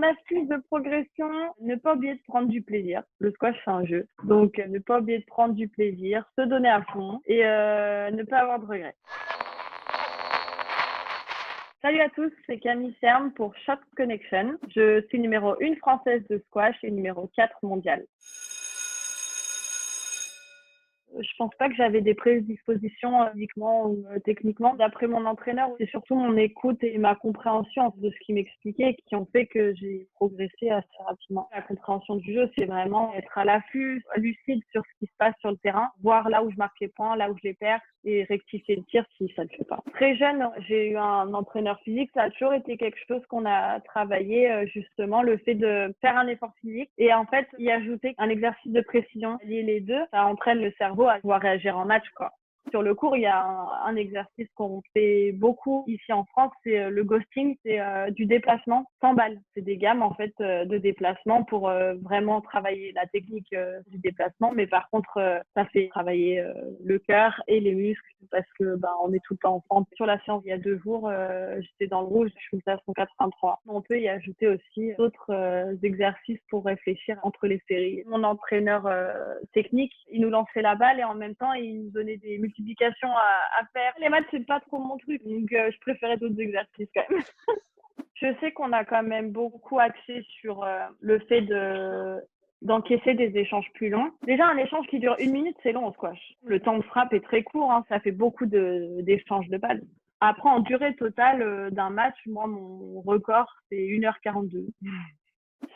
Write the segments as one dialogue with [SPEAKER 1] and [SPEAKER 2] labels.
[SPEAKER 1] Mon astuce de progression, ne pas oublier de prendre du plaisir. Le squash, c'est un jeu. Donc, ne pas oublier de prendre du plaisir, se donner à fond et ne pas avoir de regrets. Salut à tous, c'est Camille Serme pour Shot Connection. Je suis numéro 1 française de squash et numéro 4 mondiale. Je pense pas que j'avais des prédispositions physiquement ou techniquement. D'après mon entraîneur, c'est surtout mon écoute et ma compréhension de ce qu'il m'expliquait qui ont fait que j'ai progressé assez rapidement. La compréhension du jeu, c'est vraiment être à l'affût, lucide sur ce qui se passe sur le terrain, voir là où je marque les points, là où je les perds et rectifier le tir si ça ne le fait pas. Très jeune, j'ai eu un entraîneur physique. Ça a toujours été quelque chose qu'on a travaillé, justement, le fait de faire un effort physique et en fait y ajouter un exercice de précision. Lier les deux, ça entraîne le cerveau à pouvoir réagir en match, quoi. Sur le court, il y a un exercice qu'on fait beaucoup ici en France, c'est le ghosting, c'est du déplacement sans balle. C'est des gammes en fait de déplacement pour vraiment travailler la technique du déplacement, mais par contre ça fait travailler le cœur et les muscles parce que on est tout le temps en forme. Sur la séance il y a 2 jours, j'étais dans le rouge, je suis à 183. On peut y ajouter aussi d'autres exercices pour réfléchir entre les séries. Mon entraîneur technique, il nous lançait la balle et en même temps il nous donnait des multiplications à faire. Les maths, c'est pas trop mon truc, donc je préférais d'autres exercices quand même. Je sais qu'on a quand même beaucoup axé sur le fait d'encaisser des échanges plus longs. Déjà, un échange qui dure 1 minute, c'est long au squash. Le temps de frappe est très court, hein, ça fait beaucoup d'échanges de balles. Après, en durée totale d'un match, moi, mon record, c'est 1h42.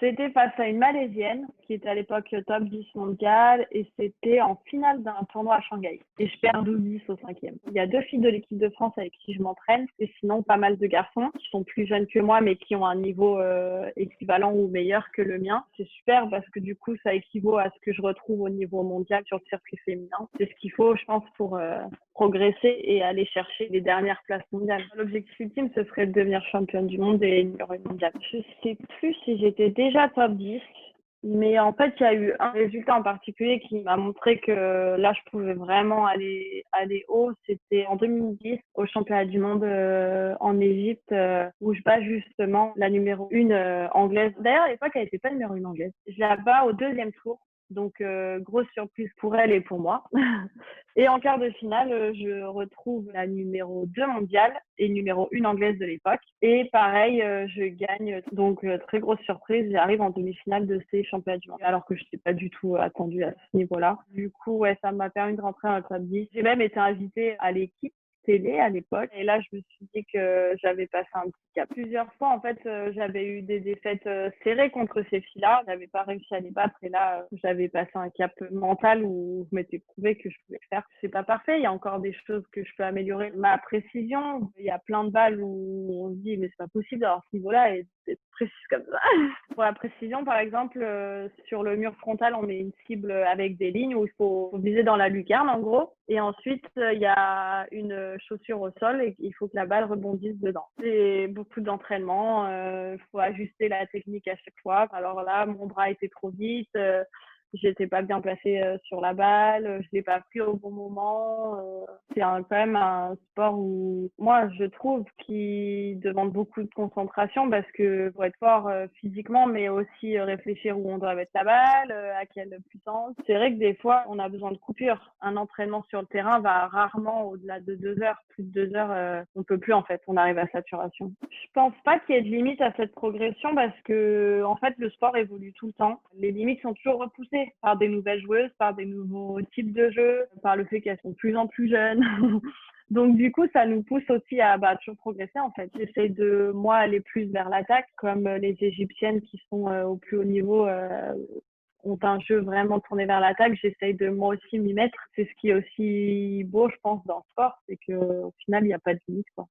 [SPEAKER 1] C'était face à une Malaisienne qui était à l'époque top 10 mondial et c'était en finale d'un tournoi à Shanghai. Et je perds 12-10 au 5e. Il y a 2 filles de l'équipe de France avec qui je m'entraîne et sinon pas mal de garçons qui sont plus jeunes que moi mais qui ont un niveau équivalent ou meilleur que le mien. C'est super parce que du coup ça équivaut à ce que je retrouve au niveau mondial sur le circuit féminin. C'est ce qu'il faut je pense pour progresser et aller chercher les dernières places mondiales. L'objectif ultime, ce serait de devenir championne du monde et numéro 1 mondiale. Je sais plus si j'étais déjà top 10, mais en fait, il y a eu un résultat en particulier qui m'a montré que là, je pouvais vraiment aller haut. C'était en 2010 au championnat du monde en Égypte où je bats justement la numéro 1 anglaise. D'ailleurs, à l'époque, elle n'était pas numéro 1 anglaise. Je la bats au 2e tour. Donc, grosse surprise pour elle et pour moi. Et en quart de finale, je retrouve la numéro 2 mondiale et numéro 1 anglaise de l'époque. Et pareil, je gagne. Donc, très grosse surprise, j'arrive en demi-finale de ces championnats du monde. Alors que je n'étais pas du tout attendue à ce niveau-là. Du coup, ouais, ça m'a permis de rentrer dans le top 10. J'ai même été invitée à l'équipe télé à l'époque. Et là, je me suis dit que j'avais passé un petit cap. Plusieurs fois, en fait, j'avais eu des défaites serrées contre ces filles-là. Je n'avais pas réussi à les battre. Et là, j'avais passé un cap mental où je m'étais prouvé que je pouvais le faire. C'est pas parfait. Il y a encore des choses que je peux améliorer. Ma précision, il y a plein de balles où on se dit, mais c'est pas possible d'avoir ce niveau-là et d'être précise comme ça. Pour la précision, par exemple, sur le mur frontal, on met une cible avec des lignes où il faut viser dans la lucarne, en gros. Et ensuite, il y a une chaussure au sol et il faut que la balle rebondisse dedans. C'est beaucoup d'entraînement. Il faut ajuster la technique à chaque fois. Alors là, mon bras était trop vite. J'étais pas bien placée sur la balle, je l'ai pas pris au bon moment. C'est quand même un sport où moi je trouve qui demande beaucoup de concentration parce que faut être fort physiquement mais aussi réfléchir où on doit mettre la balle, à quelle puissance. C'est vrai que des fois on a besoin de coupures. Un entraînement sur le terrain va rarement au-delà de 2 heures, plus de 2 heures, on peut plus en fait, on arrive à saturation. Je pense pas qu'il y ait de limite à cette progression parce que en fait le sport évolue tout le temps. Les limites sont toujours repoussées par des nouvelles joueuses, par des nouveaux types de jeux, par le fait qu'elles sont de plus en plus jeunes. Donc du coup, ça nous pousse aussi à toujours progresser en fait. J'essaie de moi aller plus vers l'attaque, comme les Égyptiennes qui sont au plus haut niveau ont un jeu vraiment tourné vers l'attaque. J'essaye de moi aussi m'y mettre. C'est ce qui est aussi beau, je pense, dans le sport, c'est qu'au final, il n'y a pas de limite, quoi.